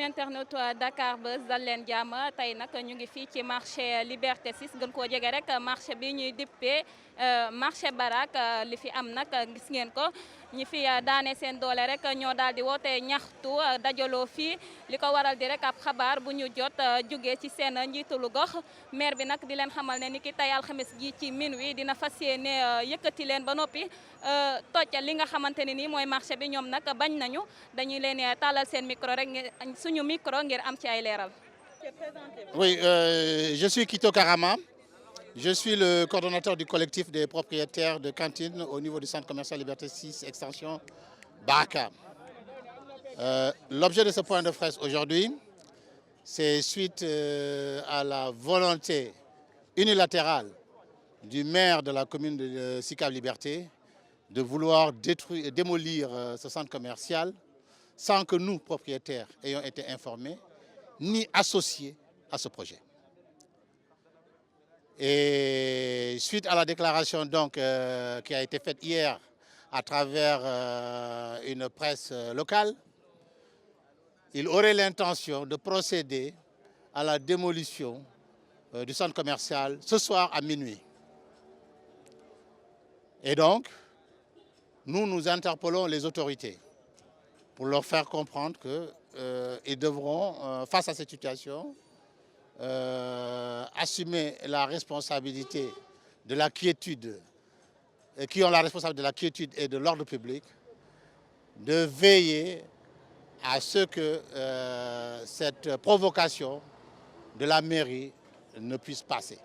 ami internet Dakar Buzz dal leen jàmm tey nag ñu ngi fii ci marché Liberté 6 gën koo jege rek marché bi ñuy dippee marché Barak li fi am nag gis ngeen ko ñi fi daane seen doole rek ñoo daal di woote ñaxtu dajaloo fii li ko waral di rek ab xabaar bu ñu jot jóge ci seen njiitalu gox maire bi nag di leen xamal ne ni ki tey alxames gi ci minuit dina fas yéene yëkkati leen ba noppi toj li nga xamante ne nii mooy marché bi ñoom nag bañ nañu dañuy leen tàllal seen micro rek suñu micro ngir am ci ay leeral. Oui, je suis Kito Karama. Je suis le coordonnateur du collectif des propriétaires de cantines au niveau du centre commercial Liberté 6, extension Baraka. L'objet de ce point de presse aujourd'hui, c'est suite à la volonté unilatérale du maire de la commune de Sicap Liberté de vouloir démolir ce centre commercial sans que nous, propriétaires, ayons été informés ni associés à ce projet. Et suite à la déclaration donc, qui a été faite hier à travers une presse locale, il aurait l'intention de procéder à la démolition du centre commercial ce soir à minuit. Et donc, nous interpellons les autorités pour leur faire comprendre qu'ils devront, face à cette situation, assumer la responsabilité de la quiétude, qui ont la responsabilité de la quiétude et de l'ordre public, de veiller à ce que cette provocation de la mairie ne puisse passer.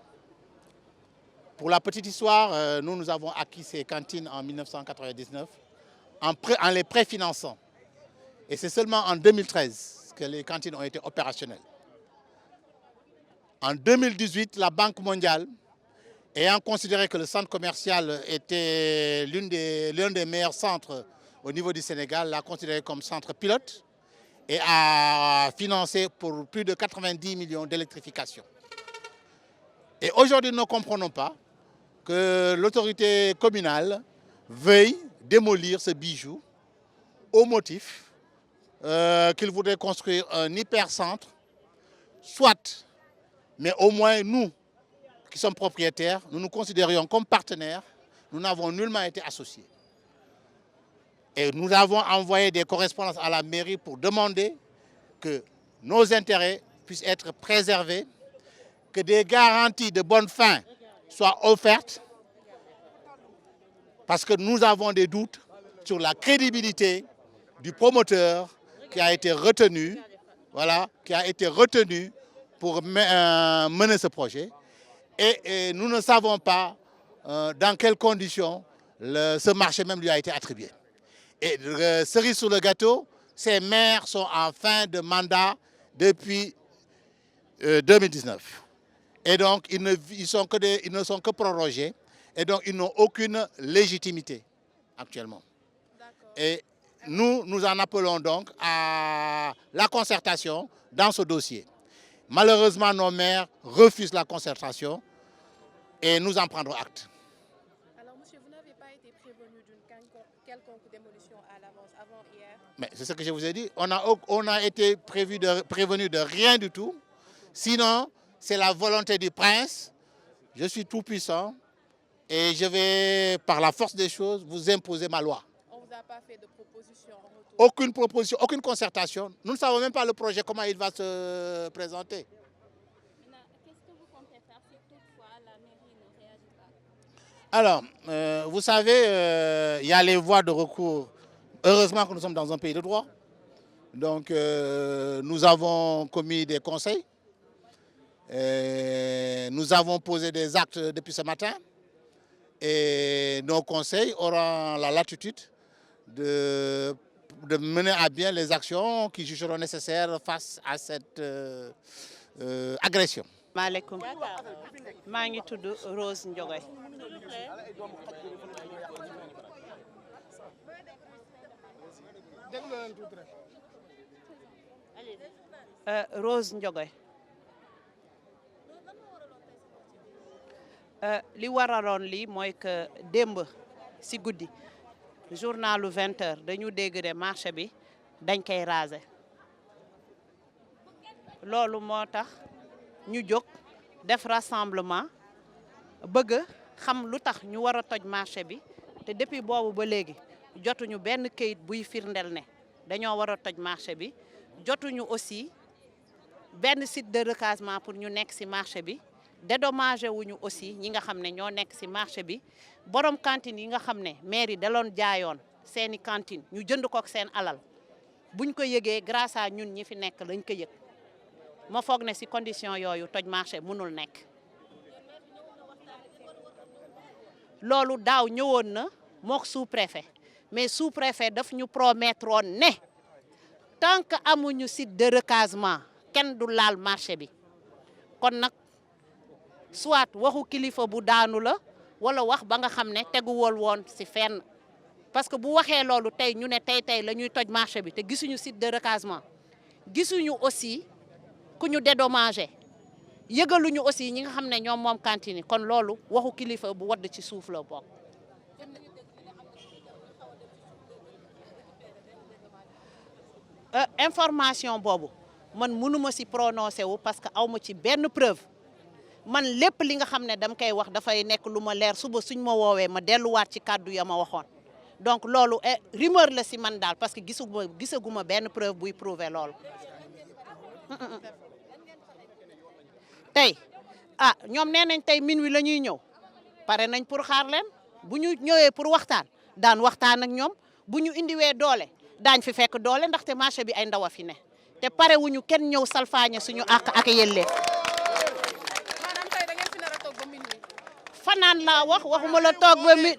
Pour la petite histoire, nous avons acquis ces cantines en 1999 en les préfinançant. Et c'est seulement en 2013 que les cantines ont été opérationnelles. En 2018, la Banque mondiale, ayant considéré que le centre commercial était l'un des meilleurs centres au niveau du Sénégal, l'a considéré comme centre pilote et a financé pour plus de 90 millions d'électrification. Et aujourd'hui, nous ne comprenons pas que l'autorité communale veuille démolir ce bijou au motif qu'il voudrait construire un hypercentre, soit, mais au moins nous, qui sommes propriétaires, nous nous considérions comme partenaires, nous n'avons nullement été associés. Et nous avons envoyé des correspondances à la mairie pour demander que nos intérêts puissent être préservés, que des garanties de bonne fin soient offertes, parce que nous avons des doutes sur la crédibilité du promoteur qui a été retenu, pour mener ce projet. Et nous ne savons pas dans quelles conditions ce marché même lui a été attribué. Et cerise sur le gâteau, ces maires sont en fin de mandat depuis 2019. Et donc, ils ne sont que prorogés. Et donc, ils n'ont aucune légitimité actuellement. Et nous en appelons donc à la concertation dans ce dossier. Malheureusement, nos maires refusent la concertation et nous en prendrons acte. Alors, monsieur, vous n'avez pas été prévenu d'une quelconque démolition à l'avance avant hier? Mais c'est ce que je vous ai dit. On a été prévenu de rien du tout. Sinon, c'est la volonté du prince. Je suis tout puissant et je vais, par la force des choses, vous imposer ma loi. On ne vous a pas fait de proposition en retour? Aucune proposition, aucune concertation. Nous ne savons même pas le projet, comment il va se présenter. Qu'est-ce que vous comptez faire si toutefois la mairie ne réagit pas? Alors, vous savez, il y a les voies de recours. Heureusement que nous sommes dans un pays de droit. Donc, nous avons commis des conseils. Nous avons posé des actes depuis ce matin. Et nos conseils auront la latitude de mener à bien les actions qui jugeront nécessaires face à cette agression. Maaleykum maa ngi tudd Rose Ndiogoy. Rose Ndiogoy. Li waraloon lii mooy que démb si guddi journalu 20h dañu dégg ne marché bi dañ koy raser loolu moo tax ñu jóg def rassemblement bëgg xam lu tax ñu war a toj marché bi te depuis boobu ba léegi jotuñu benn kayit buy firndel ne dañoo war a toj marché bi jotuñu aussi benn site de recasement pour ñu nekk ci marché bi dédommagé wuñu aussi ñi nga xam ne ñoo nekk ci marché bi borom cantine yi nga xam ne mairie da loon jaayoon seeni cantine ñu jënd ko ak seen alal buñ ko yëgee grâce à ñun ñi fi nekk lañ ko yëg ma foog ne ci condition yooyu toj marché mënul nekk loolu daaw ñëwoon na mook sous-préfet mais sous-préfet daf ñu promettre woon ne tant que amuñu site de recasement kenn du laal marché bi kon nag soit waxu kilifa bu daanu la wala wax ba nga xam ne teguwul woon ci fenn parce que bu waxee loolu tey ñu ne tey la ñuy toj marché bi te gisuñu site de recasement gisuñu aussi ku ñu dédommagé yëgaluñu aussi ñi nga xam ne ñoom moom cantine kon loolu waxu kilifa bu wadd ci suuf la bokk. Information boobu man mënuma ci prononcé wu parce que awma ci benn preuve man lépp li nga xam ne dama koy wax dafay nekk lu ma leer suba suñ ma woowee ma delluwaat ci kàddu ya ma waxoon donc loolu rumeur la ci man daal parce que gisaguma benn preuve buy prouver loolu. tey ñoom nee nañ tey minuit la ñuy ñëw pare nañ pour xaar leen bu ñu ñëwee pour waxtaan daan waxtaan ak ñoom bu ñu indiwee doole daañ fi fekk doole ndaxte marché bi ay ndaw a fi ne te pare wuñu kenn ñëw salfaañe suñu àq ak yelleef. maanaam tey da ngeen fi nar a toog ba minuit. fanaan laa waxuma la toog ba mi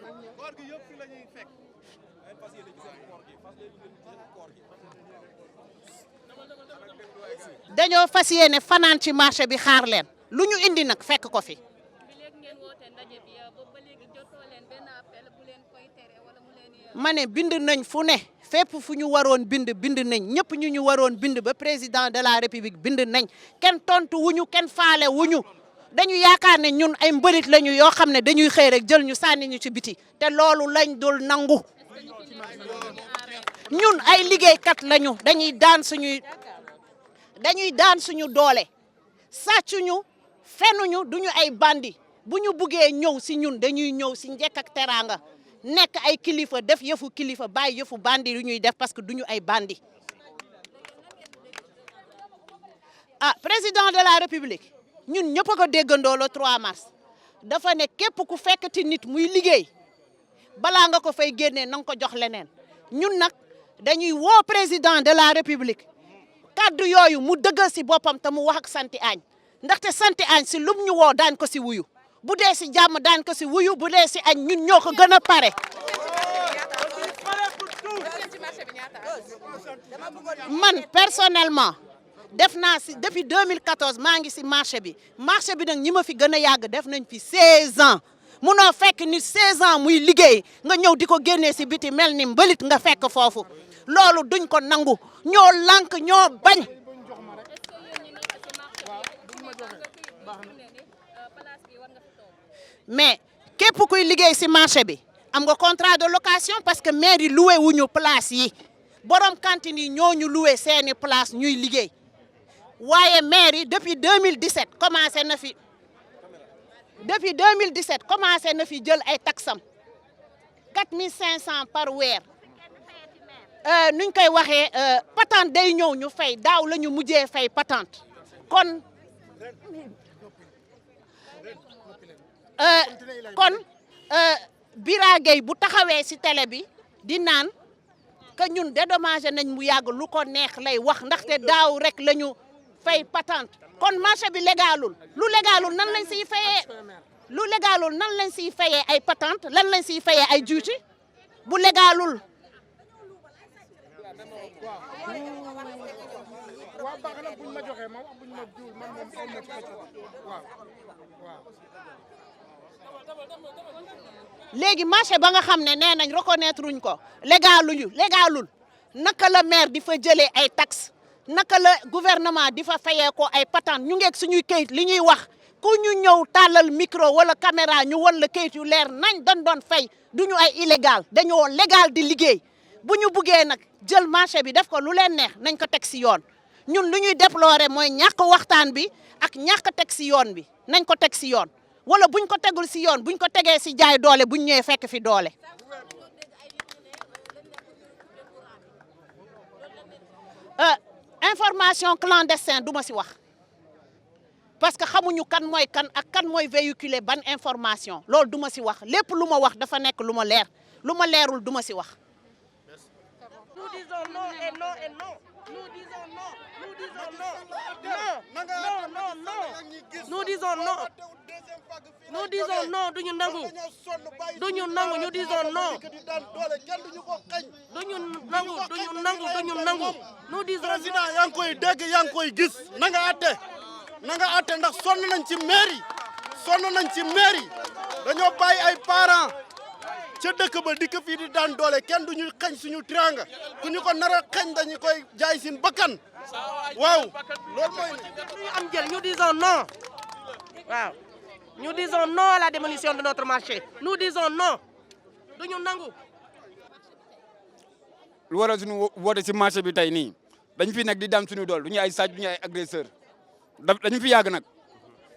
dañoo fas yéene fanaan ci marché bi xaar leen lu ñu indi nag fekk ko fi. ma ne bind nañ fu ne fépp fu ñu waroon bind nañ ñëpp ñu waroon bind ba président de la république bind nañ kenn tontu wuñu kenn faale wuñu dañu yaakaar ne ñun ay mbërit lañu yoo xam ne dañuy xëy rek jël ñu sànni ñu ci biti te loolu lañ dul nangu ñun ay liggéeykat lañu dañuy daan suñu doole sàccuñu fenuñu duñu ay bandi bu ñu buggee ñëw si ñun dañuy ñëw si njëkk ak teraanga nekk ay kilifa def yëfu kilifa bàyyi yëfu bandi yu ñuy def parce que duñu ay bandi. Président de la république ñun ñëpp a ko déggandoo le 3 mars dafa ne képp ku fekkati nit muy liggéey balaa nga ko fay génnee na nga ko jox leneen ñun nag dañuy woo président de la république kaddu yooyu mu dëggal si boppam te mu wax ak Santi Agne ndaxte Santi Agne si lum ñu woo daan ko si wuyu bu dee si jàmm daan ko si wuyu bu dee si añ ñun ñoo ko gën a pare. man personnellement def naa si depuis 2014 maa ngi si marché bi nag ñi ma fi gën a yàgg def nañ fi 16 ans munoo fekk ni 16 ans muy liggéey nga ñëw di ko génnee si biti mel ni mbalit nga fekk foofu loolu duñ ko nangu ñoo lànk ñoo bañ. mais képp kuy liggéey si marché bi am nga contrat de location parce que maire yi loué wuñu place yi borom cantine yi ñoo ñu loué seeni place ñuy liggéey waaye maire yi depuis 2017 commencé na fi jël ay taxam 4500 par weer nuñ koy waxee patente day ñëw ñu fay daaw la ñu mujjee fay patente kon Bira Gueye bu taxawee ci télé bi di naan que ñun dédommagé nañ mu yàgg lu ko neex lay wax ndaxte daaw rek la ñu fay patente kon marché bi légalul lu légalul nan lañ siy fayee ay patente lan lañ siy fayee ay juuti bu légalul léegi marché ba nga xam ne nee nañ reconnaître wuñ ko légalul naka la maire di fa jëlee ay taxes naka la gouvernement di fa fayee ko ay patente ñu ngeeg suñuy kayit li ñuy wax ku ñu ñëw tàllal micro wala caméra ñu wan la kayit yu leer nañ dañ doon fay duñu ay illégal dañoo légal di liggéey bu ñu buggee nag jël marché bi def ko lu leen neex nañ ko teg si yoon ñun lu ñuy déplorer mooy ñàkk waxtaan bi ak ñàkk teg si yoon bi nañ ko teg si yoon wala buñ ko tegul si yoon buñ ko tegee si jaay doole buñ ñëwee fekk fi doole. Information clandestine du ma si wax parce que xamuñu kan mooy kan ak kan mooy véhiculer ban information loolu du ma si wax lépp lu ma wax dafa nekk lu ma leer lu ma leerul du ma si wax. Nous disons non et non et non. Nous disons non. Nous disons non. Non, non, non. Nous disons non. Nous disons non duñu nangu. Duñu nangu ñu disons non. Duñu nangu duñu nangu duñu nangu. Nous disons président yaa ngi koy dégg yaa ngi koy gis na nga atte ndax sonn nañ ci mairie dañoo bàyyi ay parents ca dëkk ba dikk fii di daan doole kenn du ñu xañ suñu trianga ku ñu ko nar a xañ dañu koy jaay sin bakkan waaw loolu mooy ñu am jël ñu disons non waaw ñu disons non à la démolition de notre marché nous disons non duñu nangu. lu waral suñu woote si marché bi tey nii dañ fi nag di daan suñu dool du ñu ay sàcc du ñu ay agresseur dañu fi yàgg nag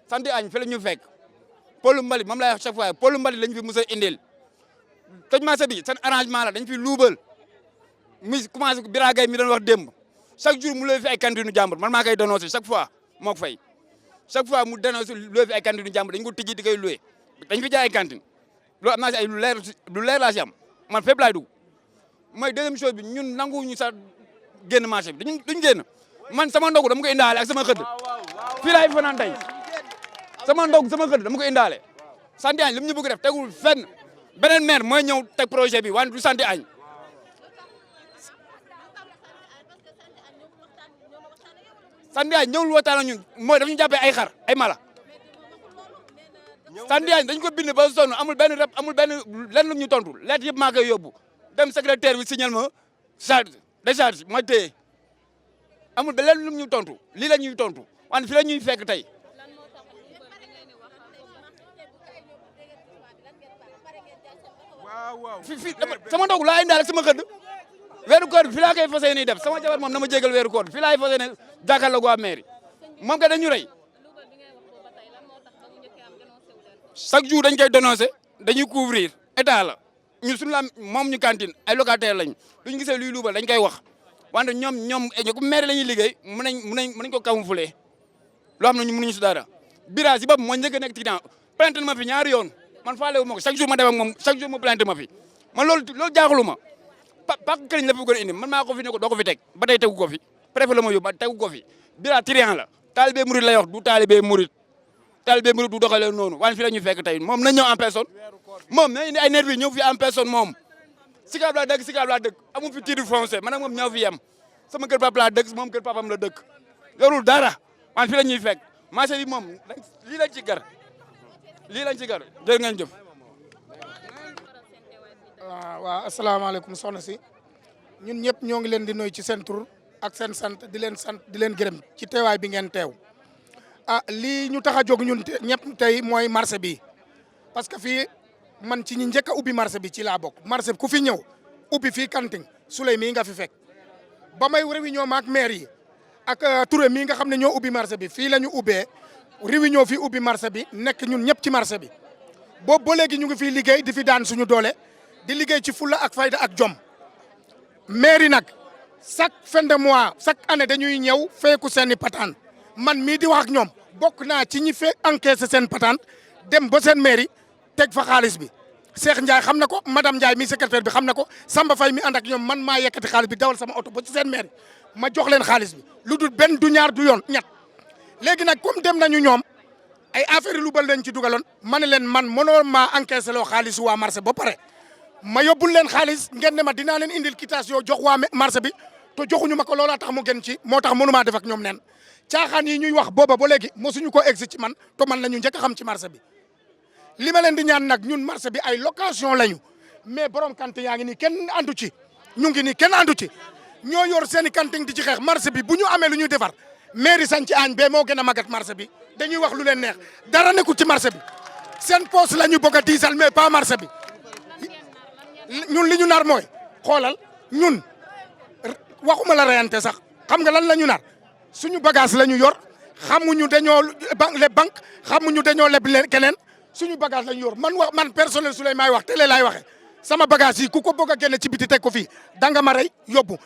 sant añ fi la ñu fekk pôle mbalit moom lay wax chaque fois pôle mbalit lañ fi mos a indil toj marché bi seen arrangement la dañ fi luubal mi commencé Bira Gaye mi doon wax démb chaque jour mu looy fi ay cantine jàmbur man maa koy dénoncé chaque fois moo ko fay chaque fois mu dénoncé looy fi ay cantine jàmbur dañ ko tijji di koy loué dañ fi jaay ay cantine loolu am naa si ay lu leer laa si am man fépp laay dugg mooy deuxième chose bi ñun nanguwuñu sax génn marché bi duñ génn man sama ndogu dama ko indaale ak sama xëdd fii laay fanaan tey sama ndog sama xëdd dama ko indaale santi añ li mu ñu bëgg def tegul fenn beneen maire mooy ñëw teg projet bi wante du santi añ santi añ ñëwul waxtaan ak ñun mooy daf ñu jàppee ay xar ay mala santi añ dañ ko bind ba sonn amul benn rep amul benn lenn lu ñu tontu lettre yëpp maa koy yóbbu dem secrétaire bi signal ma charge décharge ma téye amul ba lenn lu ñu tontu lii la ñuy tontu wante fi la ñuy fekk tey fi sama ndogu laa indaale sama xëdd weeru koor bi fi laa koy fas yéene def sama jabar moom na ma jégal weeru koor bi fi laay fas yéene jàkkaarloo waa mairie moom kay dañu rey chaque jour dañ koy dénoncer dañuy couvrir état la ñun suñu la moom ñu cantine ay locataire lañ duñu gisee luy luubal dañ koy wax wante ñoom maire la ñuy liggéey mën nañ ko camoufler loo xam ne ñu mënuñu si dara Bira si bopp moo njëkk a nekk ci ginnaaw plainte ma fi ñaari yoon man faale wu ma ko chaque jour ma dem ak moom chaque jour ma plainte ma fi man loolu jaaxalu ma pak këriñ la fi bëggoon indi man maa ko fi ne ko doo ko fi teg ba tey tegu ko fi préfet la ma yóbbu tegu ko fi Bira trian la taalibe murid lay wax du taalibe murid du doxalee noonu waaye fi la ñu fekk tey moom na ñëw en personne moom na indi ay nervi ñëw fi en personne moom Sicap laa dëkk amu fi titre foncier man ak moom ñëw fi yem sama kër papa laa dëkk moom kër papam la dëkk yorul dara waaye fi la ñuy fekk marché bi moom lii lañ ci gar jërë ngeen jëf. waaw asalaamaaleykum soxna si ñun ñëpp ñoo ngi leen di nuyu ci seen tur ak seen sant di leen gërëm ci teewaay bi ngeen teew lii ñu tax a jóg ñun ñëpp tey mooy marché bi parce que fii man ci ñi njëkk a ubbi marché bi ci laa bokk marché bi ku fi ñëw ubbi fii kanting Souley mii nga fi fekk ba may réunion maak maire yi ak Touré mii nga xam ne ñoo ubbi marché bi fii la ñu ubbee réunion fii ubbi marché bi nekk ñun ñëpp ci marché bi boobu ba léegi ñu ngi fiy liggéey di fi daan suñu doole di liggéey ci fulla ak fayda ak jom maire yi nag chaque fin de mois chaque année dañuy ñëw feeku seeni patente man mii di wax ak ñoom bokk naa ci ñi fee encaissé seen patente dem ba seen mairie teg fa xaalis bi Cheikh Ndiaye xam na ko madame Ndiaye mi secrétaire bi xam na ko Samba Faye mi ànd ak ñoom man maa yekkati xaalis bi dawal sama oto ba ci seen mairie ma jox leen xaalis bi lu dul benn du ñaar du yoon ñett léegi nag comme dem nañu ñoom ay affaire lu bal lañ ci dugaloon ma ne leen man mënoo maa encaissé loo xaalis waa marché ba pare ma yóbbul leen xaalis ngeen ne ma dinaa leen indil quittance jox waa marché bi te joxuñu ma ko loolaa tax mu gën ci moo tax mënumaa def ak ñoom neen caaxaan yi ñuy wax booba ba léegi mosuñu ko egsi ci man te man la ñu njëkk a xam ci marché bi li ma leen di ñaan nag ñun marché bi ay location lañu mais borom kantin yaa ngi nii kenn andu ci ñu ngi nii kenn andu ci ñoo yor seen i kantin di ci xeex marché bi bu ñu amee lu ñuy defar mairie Santhie Agne bee moo gën a màggat marché bi dañuy wax lu leen neex dara nekkul ci marché bi seen poste la ñu bëgg a diisal mais pas marché bi ñun li ñu nar mooy xoolal ñun waxuma la reyante sax xam nga lan la ñu nar suñu bagage la ñu yor xamuñu dañoo leb banque xamuñu dañoo leb leen keneen suñu bagage la ñu yor man personnel su lay may wax télé laay waxe sama bagage yi ku ko bëgg a génne ci biti teg ko fii danga ma rey yóbbu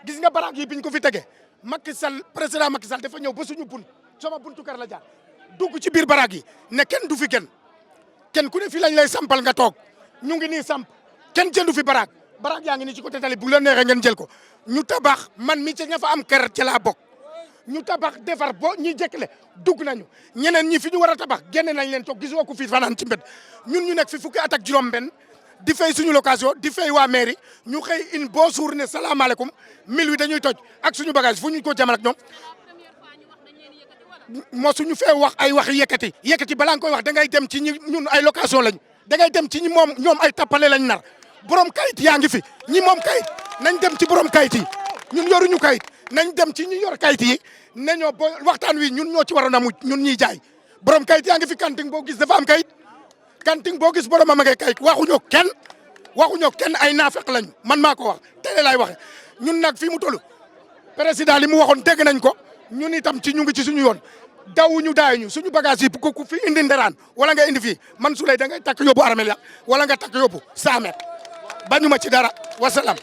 gis nga baraag yi biñ ko fi tegee Macky Sall président Macky Sall dafa ñëw ba suñu sama buntu kër la jaar dugg ci biir baraag yi ne kenn du fi kenn ku ne fii lañ lay sampal nga toog ñu ngi nii samp kenn jëndu fi baraag yaa ngi nii ci côté tali bu la neexee ngeen jël ko ñu tabax man mi ci ña fa am kër ci laa bokk ñu tabax defar bo ñi jëkkale dugg nañu ñeneen ñi fi ñu war a tabax génne nañ leen toog gisoo ko fii fanaan ci mbed ñun ñu nekk fi fukki at ak juróom-benn di fay suñu location di fay waa mairie ñu xëy une bonne journée salaamaaleykum mil wi dañuy toj ak suñu bagage fu ñu ko jamal ak ñoom moo suñu fee wax ay wax yëkkati balaa nga koy wax da ngay dem ci ñun ay location lañu da ngay dem ci ñi moom ñoom ay tappale lañ nar borom kayit yaa ngi fi ñi moom kayit nañ dem ci borom kayit yi ñun yoruñu kayit nañ dem ci ñi yor kayit yi ne ñoo bo waxtaan wi ñun ñoo ci waroon a mujj ñun ñuy jaay borom kayit yaa ngi fi kanting boo gis dafa am kayit kanting boo gis borom a ngay kayit waxuñoo kenn ay naafeq lañu man maa ko wax télé laay waxe ñun nag fii mu toll président li mu waxoon dégg nañ ko ñun itam ñu ngi ci suñu yoon dawuñu daayuñu suñu bagage yi ku fi indi nderaan wala nga indi fii man su lay da ngay takk yóbbu armel ya wala nga takk yóbbu 100 mètres bañu ma ci dara wasalaam.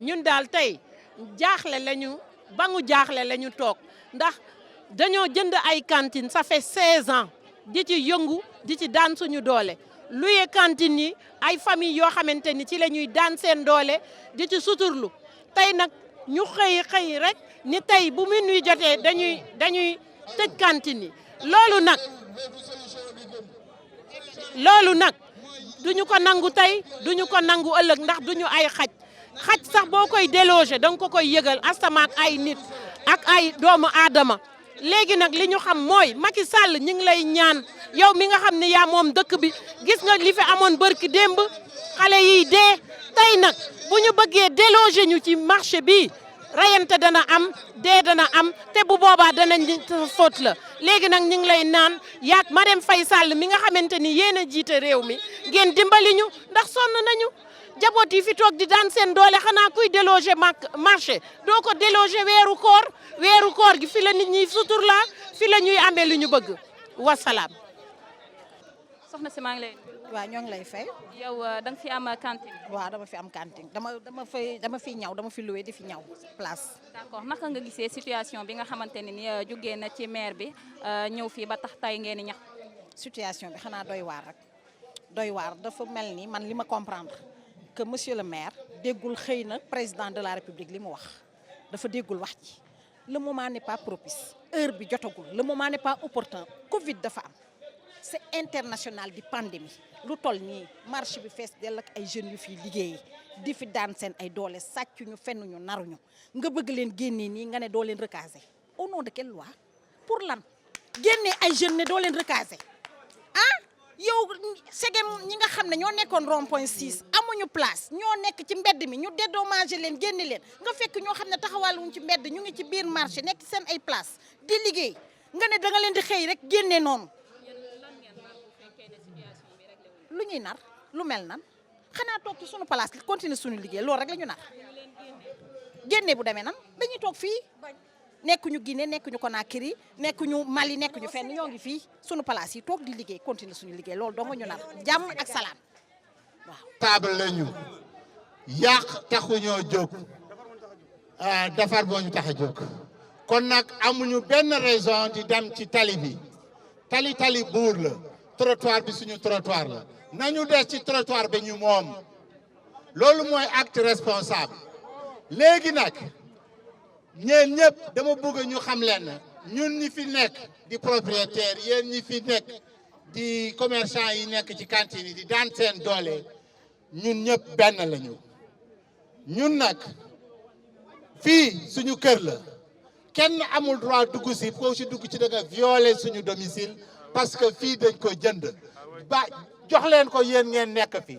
ñun daal tey jaaxle lañu jaaxle lañu toog ndax dañoo jënd ay cantine ça fait 16 ans di ci yëngu di ci daan suñu doole luye cantine yi ay famille yoo xamante ni ci la ñuy daan seen doole di ci suturlu tey nag ñu xëy rek ni tey bu minuit jotee dañuy tëj cantine yi loolu nag duñu ko nangu tey duñu ko nangu ëllëg ndax duñu ay xaj sax boo koy déloger danga ko koy yëgal astamaak ay nit ak ay doomu aadama léegi nag li ñu xam mooy Macky Sall ñu ngi lay ñaan yow mi nga xam ne yaa moom dëkk bi gis nga li fi amoon bërki démb xale yiy dee tey nag bu ñu bëggee déloger ñu ci marché bi rayante dana am dee dana am te bu boobaa danañ faute la léegi nag ñu ngi lay naan yaat Marème Faye Sall mi nga xamante ni yéen a jiite réew mi ngeen dimbali ñu ndax sonn nañu jaboot yi fi toog di daan seen doole xanaa kuy déloger marché doo ko déloger weeru koor gi fi la nit ñi sutur la fi la ñuy amee lu ñu bëgg wasalaam. soxna si maa ngi lay. waaw ñoo ngi lay fay. yow da nga fi am cantine. waaw dama fi am cantine dama fi ñaw dama fi loué di fi ñaw place. d'accord naka nga gisee situation bi nga xamante ne ni jógee na ci maire bi ñëw fii ba tax tay ngeen di ñax. situation bi xanaa doy waar rek doy waar dafa mel ni man li ma comprendre que monsieur le maire déggul xëy na président de la république li mu wax dafa déggul wax ji le moment n'est pas propice heure bi jotagul le moment n'est pas opportun Covid dafa am. c'est international di pandémie lu toll nii marché bi fees dell ak ay jeunes yu fi liggéey di fi daan seen ay doole sàccuñu fennuñu naruñu nga bëgg leen génnee nii nga ne doo leen recaser au nom de quelle loi pour lan génnee ay jeunes ne doo leen recaser ah yow segem ñi nga xam ne ñoo nekkoon rond point 6 amuñu place ñoo nekk ci mbedd mi ñu dédommager leen génne leen nga fekk ñoo xam ne taxawaaluñ ci mbedd ñu ngi ci biir marché nekk seen ay place di liggéey nga ne da nga leen di xëy rek génne noonu. lu ñuy nar lu mel nan xanaa toog ci sunu place continuer sunu liggéey loolu rek la ñu nar génne bu demee nan dañuy toog fii nekkuñu Guinée nekkuñu Conakry nekkuñu Mali nekkuñu fenn ñoo ngi fii sunu place yi toog di liggéey continuer suñu liggéey loolu dong ñu nar jàmm ak salaam waaw. table lañu yàq taxuñoo jóg defar boo ñu tax a jóg kon nag amuñu benn raison di dem ci tali bi tali buur la trottoir bi suñu trottoir la. nañu des ci trottoir bi ñu moom loolu mooy acte responsable léegi nag ñeen ñëpp dama bëgg ñu xam leen ñun ñi fi nekk di propriétaire yéen ñi fi nekk di commerçant yi nekk ci cantine yi di daan seen doole ñun ñëpp benn lañu ñun nag fii suñu kër la kenn amul droit dugg si foo si dugg ci da nga violer suñu domicile parce que fii dañ ko jënd ba jox leen ko yéen ngeen nekk fi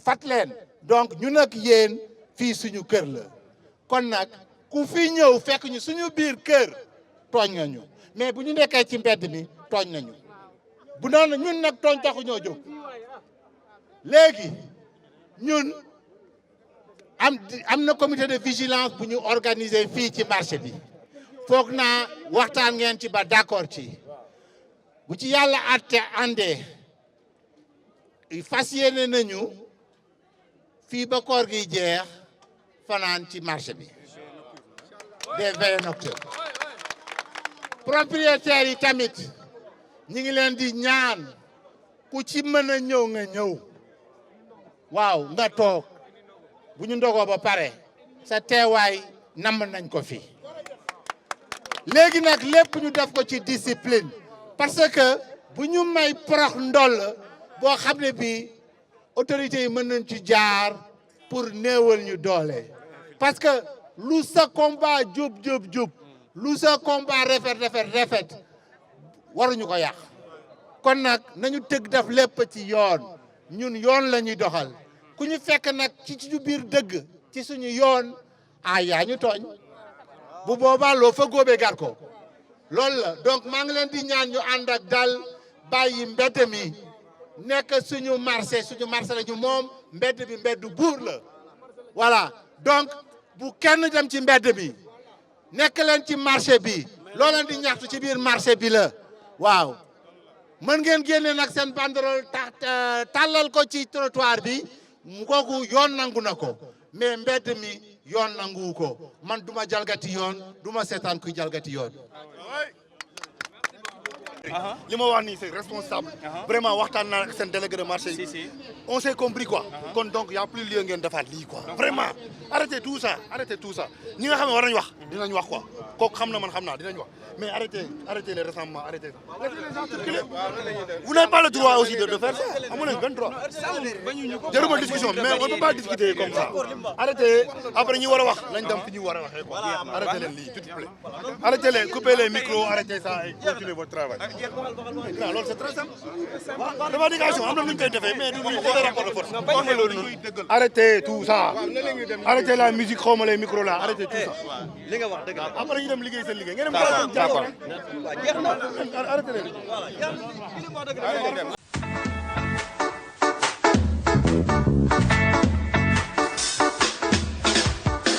fat leen donc ñu nag yéen fii suñu kër la kon nag ku fi ñëw fekk ñu suñu biir kër tooñ nañu mais bu ñu nekkee ci mbedd mi tooñ nañu bu noonu ñun nag tooñ taxu ñoo jóg léegi ñun am na comité de vigilance bu ñu organiser fii ci marché bi foog naa waxtaan ngeen ci ba d'accord ci bu ci yàlla àndee fas yéene nañu fii ba koor gi jeex fanaan ci marché bi des veillées nocturnes propriétaires yi tamit ñi ngi leen di ñaan ku ci mën a ñëw nga ñëw waaw nga toog bu ñu ndogoo ba pare sa teewaay namm nañ ko fi léegi nag lépp ñu def ko ci discipline parce que bu ñu may porox ndoll boo xam ne bii autorités yi mën nañ ci jaar pour néewal ñu doole parce que lu sa combat jub lu sa combat rafet waruñu ko yàq kon nag nañu tëgg def lépp ci yoon ñun yoon la ñuy doxal ku ñu fekk nag ci biir dëgg ci suñu yoon yaa ñu tooñ bu boobaa loo fa góobee gar ko loolu la donc maa ngi leen di ñaan ñu ànd ak dal bàyyi mbedd mi nekk suñu marché la ñu moom mbedd bi mbeddu buur la voilà donc bu kenn dem ci mbedd mi nekk leen ci marché bi loo leen di ñaxtu ci biir marché bi la waaw mën ngeen génne nag seen banderole tàllal ko ci trottoir bi kooku yoon nangu na ko mais mbedd mi yoon nanguwu ko man duma jalgati yoon duma seetaan kuy jalgati yoon li ma wax nii c'est responsable. Vraiment waxtaan naa ak seen délégué de marché yi. On s'est compris quoi. Kon donc y a plus lieu ngeen defaat lii quoi. Vraiment arrêtez tout ça ñi nga xam ne war nañu wax dinañ wax quoi kooku xam na man xam naa dinañ wax mais arrêtez les rassemblements arrêtez ça. Laissez les gens circuler. Vous n'avez pas le droit aussi de faire ça amu leen benn droit. jaruma discussion mais on peut pas discuter comme ça. Arrêtez après ñi war a wax nañ dem fi ñu war a waxee quoi. Arrêtez leen lii s'il vous plaît. Arrêtez les coupez les micros arrêtez ça et continuez votre travail. Non, loolu c'est très simple. Revendication am na nu ñu koy defee mais du rapport de force. Arrêtez tout ça. Arrêtez la musique xawma les micros là arrêtez tout ça. li nga wax dëgg la. Après ñu dem liggéey seen liggéey ngeen dem. D'accord. Arrêtez leen.